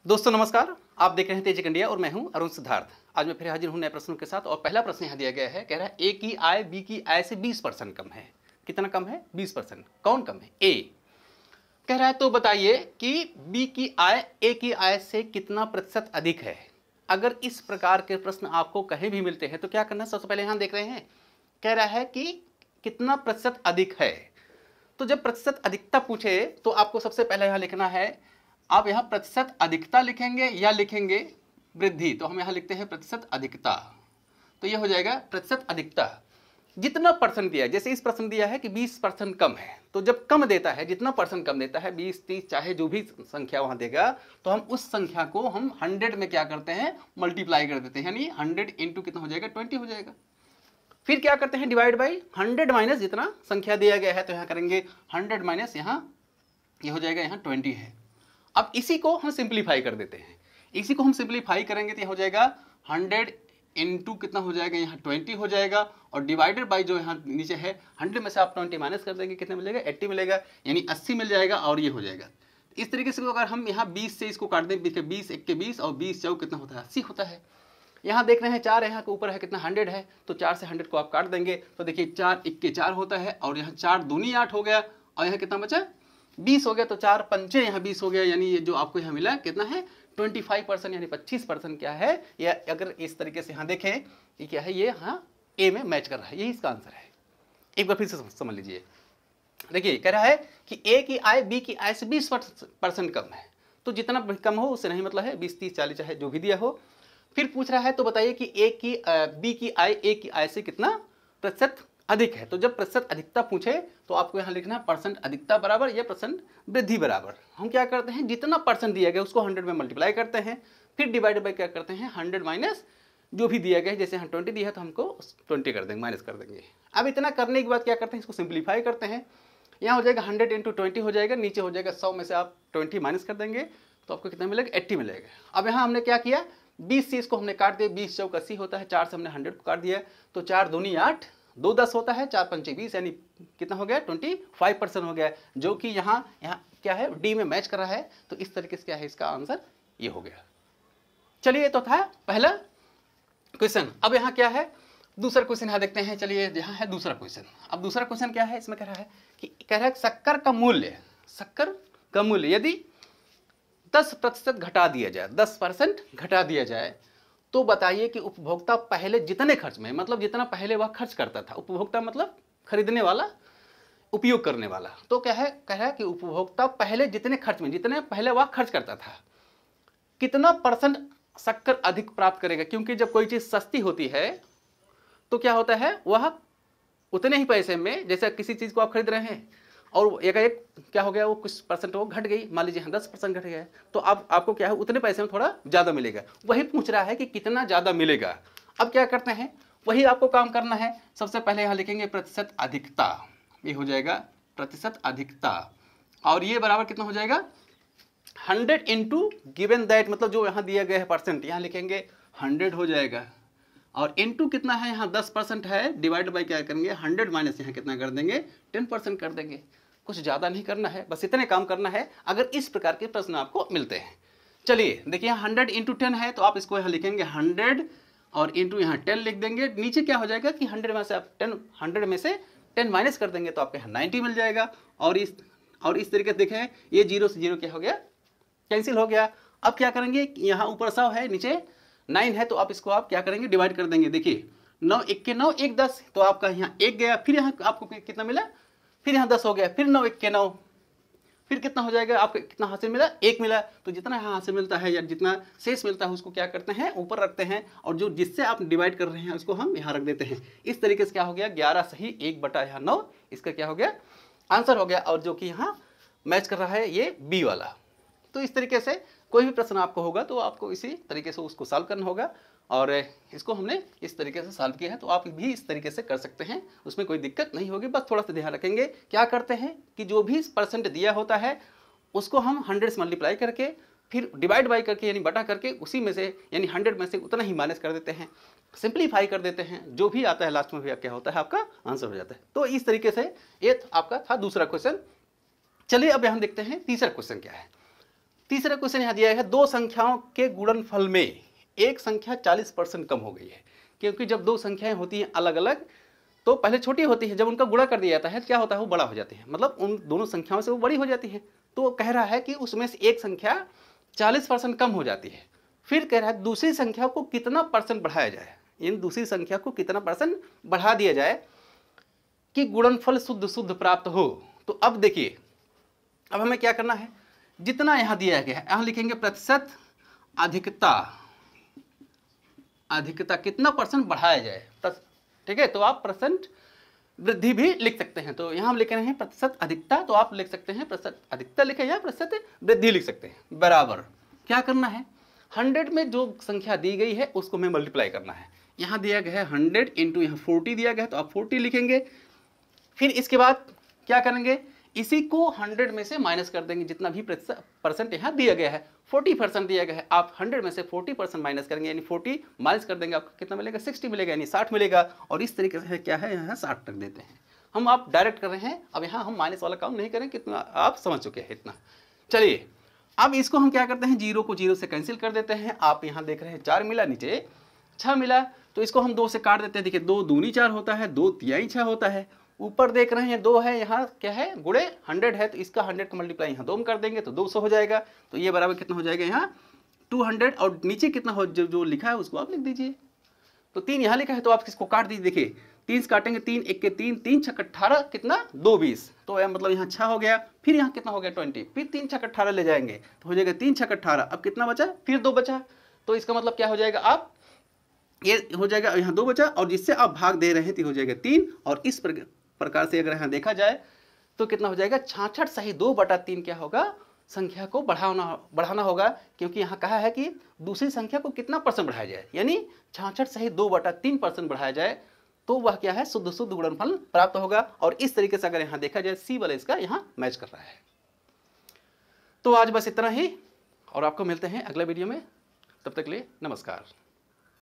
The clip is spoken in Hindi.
दोस्तों नमस्कार, आप देख रहे हैं तेजिक इंडिया और मैं हूं अरुण सिद्धार्थ। आज मैं फिर हाजिर हूं नए प्रश्नों के साथ और पहला प्रश्न यहाँ दिया गया है, कह रहा है ए की आय बी की आय से 20% कम है। कितना कम है? 20%। कौन कम है? ए। कह रहा है तो बताइए कि बी की आय ए की आय से कितना प्रतिशत अधिक है। अगर इस प्रकार के प्रश्न आपको कहीं भी मिलते हैं तो क्या करना है? सबसे पहले यहाँ देख रहे हैं, कह रहा है कि कितना प्रतिशत अधिक है। तो जब प्रतिशत अधिकता पूछे तो आपको सबसे पहले यहाँ लिखना है, आप यहाँ प्रतिशत अधिकता लिखेंगे या लिखेंगे वृद्धि। तो हम यहाँ लिखते हैं प्रतिशत अधिकता, तो ये हो जाएगा प्रतिशत अधिकता। जितना परसेंट दिया है, जैसे इस प्रश्न दिया है कि 20% कम है, तो जब कम देता है, जितना परसेंट कम देता है 20, 30 चाहे जो भी संख्या वहां देगा, तो हम उस संख्या को हम 100 में क्या करते हैं? मल्टीप्लाई कर देते हैं, यानी 100 इंटू कितना हो जाएगा? 20 हो जाएगा। फिर क्या करते हैं? डिवाइड बाई 100 माइनस जितना संख्या दिया गया है, तो यहाँ करेंगे 100 माइनस यहाँ ये हो जाएगा, यहाँ 20 है। अब इसी को हम सिंप्लीफाई कर देते हैं, इसी को हम सिंप्लीफाई करेंगे तो यह हो जाएगा 100 इंटू कितना हो जाएगा? यहाँ 20 हो जाएगा, और डिवाइडेड बाई जो यहाँ नीचे है 100 में से आप 20 माइनस कर देंगे, कितना मिलेगा? 80 मिलेगा, यानी 80 मिल जाएगा, और ये हो जाएगा। इस तरीके से अगर हम यहाँ 20 से इसको काट दें, 20 1 के 20 और 20 चौक कितना होता है? 80 होता है। यहाँ देख रहे हैं 4 यहाँ के ऊपर है कितना? 100 है, तो 4 से 100 को आप काट देंगे तो देखिए 4 1 के 4 होता है, और यहाँ 4 दूनी 8 हो गया, और यहाँ कितना बचा? 20 हो गया, तो 4 पंचे यहाँ 20 हो गया, यानी ये जो आपको यहाँ मिला कितना है? 25%, यानी 25% क्या है? या अगर इस तरीके से यहाँ देखें ये क्या है? ये हाँ ए में मैच कर रहा है, यही इसका आंसर है। एक बार फिर से समझ लीजिए। देखिए कह रहा है कि ए की आय बी की आय से 20% कम है, तो जितना कम हो उससे नहीं मतलब है, 20 30 40 चाहे जो भी दिया हो। फिर पूछ रहा है तो बताइए कि बी की आय ए की आय से कितना प्रतिशत अधिक है। तो जब प्रतिशत अधिकता पूछे तो आपको यहाँ लिखना है परसेंट अधिकता बराबर या परसेंट वृद्धि बराबर। हम क्या करते हैं? जितना परसेंट दिया गया उसको 100 में मल्टीप्लाई करते हैं, फिर डिवाइड बाई क्या करते हैं? 100 माइनस जो भी दिया गया है, जैसे यहाँ 20 दिया है तो हमको 20 कर देंगे, माइनस कर देंगे। अब इतना करने के बाद क्या करते हैं? इसको सिंप्लीफाई करते हैं। यहाँ हो जाएगा 100 इंटू 20 हो जाएगा, नीचे हो जाएगा 100 में से आप 20 माइनस कर देंगे तो आपको कितना मिलेगा? 80 मिलेगा। अब यहाँ हमने क्या किया? 20 से इसको हमने काट दिया, 20 चौक 80 होता है, 4 से हमने 100 को काट दिया, तो 4 दूनी 8, 2 10 होता है, 4 पंचे 20, यानी कितना हो गया? 25% हो गया, जो कि यहाँ क्या है? डी में मैच कर रहा है। तो इस तरीके से क्या है? इसका आंसर ये हो गया। चलिए ये तो था पहला क्वेश्चन। अब यहाँ क्या है? दूसरा क्वेश्चन यहाँ देखते हैं। चलिए यहाँ है दूसरा क्वेश्चन। अब दूसरा क्वेश्चन क्या है? इसमें कह रहा है कि शक्कर का मूल्य यदि 10% घटा दिया जाए, 10% घटा दिया जाए, तो बताइए कि उपभोक्ता पहले जितने खर्च में, मतलब जितना पहले वह खर्च करता था, उपभोक्ता मतलब खरीदने वाला, उपयोग करने वाला, तो क्या है? कह रहा है कि उपभोक्ता पहले जितने खर्च में, जितने पहले वह खर्च करता था, कितना परसेंट शक्कर अधिक प्राप्त करेगा। क्योंकि जब कोई चीज सस्ती होती है तो क्या होता है? वह उतने ही पैसे में, जैसे किसी चीज को आप खरीद रहे हैं और एक क्या हो गया? वो कुछ परसेंट वो घट गई, मान लीजिए 10% घट गया, तो अब आपको क्या है? उतने पैसे में थोड़ा ज्यादा मिलेगा। वही पूछ रहा है कि कितना ज्यादा मिलेगा। अब क्या करते हैं? वही आपको काम करना है। सबसे पहले यहाँ लिखेंगे प्रतिशत अधिकता, ये हो जाएगा प्रतिशत अधिकता, और ये बराबर कितना हो जाएगा? 100 इंटू गिवन दैट, मतलब जो यहाँ दिया गया है परसेंट, यहाँ लिखेंगे 100 हो जाएगा, और इंटू कितना है? यहाँ 10% है, डिवाइड बाई क्या करेंगे? 100 माइनस यहाँ कितना कर देंगे? 10% कर देंगे। कुछ ज़्यादा नहीं करना है, बस इतने काम करना है अगर इस प्रकार के प्रश्न आपको मिलते हैं। चलिए देखिए, यहाँ 100 इंटू 10 है, तो आप इसको यहाँ लिखेंगे 100 और इंटू यहाँ 10 लिख देंगे। नीचे क्या हो जाएगा कि 100 में से आप 100 में से 10 माइनस कर देंगे तो आपके यहाँ 90 मिल जाएगा। और इस तरीके से देखें, ये 0 से 0 क्या हो गया? कैंसिल हो गया। अब क्या करेंगे? यहाँ ऊपर 100 है, नीचे 9 है, तो आप इसको आप क्या करेंगे? डिवाइड कर देंगे। देखिए 9 1 के 9, 1 10, तो आपका यहाँ 1 गया, फिर यहाँ आपको कितना मिला? फिर यहाँ 10 हो गया, फिर 9 1 के 9, फिर कितना हो जाएगा? आपको कितना हासिल मिला? 1 मिला। तो जितना यहाँ हासिल मिलता है या जितना शेष मिलता है उसको क्या करते हैं? ऊपर रखते हैं, और जो जिससे आप डिवाइड कर रहे हैं उसको हम यहाँ रख देते हैं। इस तरीके से क्या हो गया? 11 सही 1 बटा यहाँ 9, इसका क्या हो गया? आंसर हो गया। और जो कि यहाँ मैच कर रहा है ये बी वाला। तो इस तरीके से कोई भी प्रश्न आपको होगा तो आपको इसी तरीके से उसको सॉल्व करना होगा, और इसको हमने इस तरीके से सॉल्व किया है, तो आप भी इस तरीके से कर सकते हैं, उसमें कोई दिक्कत नहीं होगी। बस थोड़ा सा ध्यान रखेंगे। क्या करते हैं कि जो भी परसेंट दिया होता है उसको हम 100 से मल्टीप्लाई करके, फिर डिवाइड बाई करके यानी बटा करके, उसी में से यानी 100 में से उतना ही माइनस कर देते हैं, सिंप्लीफाई कर देते हैं, जो भी आता है लास्ट में भी क्या होता है? आपका आंसर हो जाता है। तो इस तरीके से ये आपका था दूसरा क्वेश्चन। चलिए अब यहाँ देखते हैं तीसरा क्वेश्चन क्या है। तीसरा क्वेश्चन यहाँ दिया है, दो संख्याओं के गुणनफल में एक संख्या 40% कम हो गई है। क्योंकि जब दो संख्याएं होती हैं अलग अलग तो पहले छोटी होती है, जब उनका गुणा कर दिया जाता है क्या होता है, वो बड़ा हो जाती है, मतलब उन दोनों संख्याओं से वो बड़ी हो जाती है। तो वो कह रहा है कि उसमें से एक संख्या 40% कम हो जाती है। फिर कह रहा है दूसरी संख्या को कितना परसेंट बढ़ाया जाए, इन दूसरी संख्या को कितना परसेंट बढ़ा दिया जाए कि गुणनफल शुद्ध शुद्ध प्राप्त हो। तो अब देखिए, अब हमें क्या करना है, जितना यहां दिया गया है यहां लिखेंगे प्रतिशत अधिकता, अधिकता कितना परसेंट बढ़ाया जाए, ठीक है। तो आप परसेंट वृद्धि भी लिख सकते हैं, तो यहां हम लिख रहे हैं प्रतिशत अधिकता, तो आप लिख सकते हैं प्रतिशत अधिकता लिखें या प्रतिशत वृद्धि लिख सकते हैं। बराबर क्या करना है, 100 में जो संख्या दी गई है उसको हमें मल्टीप्लाई करना है। यहां दिया गया है 100 इंटू यहाँ 40 दिया गया है, तो आप 40 लिखेंगे। फिर इसके बाद क्या करेंगे, इसी को 100 में से माइनस कर देंगे, जितना भी परसेंट यहाँ दिया गया है 40% दिया गया है, आप 100 में से 40% माइनस करेंगे, यानी 40 माइनस कर देंगे, आपको कितना मिलेगा 60 मिलेगा, यानी 60 मिलेगा। और इस तरीके से क्या है, यहाँ 60 रख देते हैं हम, आप डायरेक्ट कर रहे हैं। अब यहाँ हम माइनस वाला काम नहीं करें, कितना आप समझ चुके हैं इतना। चलिए अब इसको हम क्या करते हैं, 0 को 0 से कैंसिल कर देते हैं। आप यहाँ देख रहे हैं 4 मिला, नीचे 6 मिला, तो इसको हम 2 से काट देते हैं। देखिए 2 दूनी 4 होता है, 2 तिहाई 6 होता है। ऊपर देख रहे हैं 2 है, यहाँ क्या है गुणे 100 है, तो इसका 100 का मल्टीप्लाई यहाँ 2 में कर देंगे तो 200 हो जाएगा। तो ये बराबर कितना हो जाएगा यहाँ 200, और नीचे कितना हो जो लिखा है उसको आप लिख दीजिए। तो 3 यहाँ लिखा है तो आप किसको काट दीजिए, देखिए 3 से काटेंगे, 3 1 के 3, 3 6 18 कितना 2 20, तो मतलब यहाँ 6 हो गया। फिर यहाँ कितना हो गया 20, फिर 3 6 18 ले जाएंगे तो हो जाएगा 3 6 18। अब कितना बचा, फिर 2 बचा, तो इसका मतलब क्या हो जाएगा, आप ये हो जाएगा यहाँ 2 बचा, और जिससे आप भाग दे रहे हैं तो हो जाएगा 3। और इस प्रकार से अगर यहाँ देखा जाए तो कितना हो जाएगा 66 सही 2/3 क्या होगा, संख्या को बढ़ाना होगा। क्योंकि यहाँ कहा है कि दूसरी संख्या को कितना परसेंट बढ़ाया जाए, यानी 66 सही 2/3% बढ़ाया जाए, तो वह क्या है शुद्ध शुद्ध गुणनफल प्राप्त होगा। और इस तरीके से अगर यहाँ देखा जाए सी वाला इसका यहाँ मैच कर रहा है। तो आज बस इतना ही, और आपको मिलते हैं अगले वीडियो में, तब तक के लिए नमस्कार।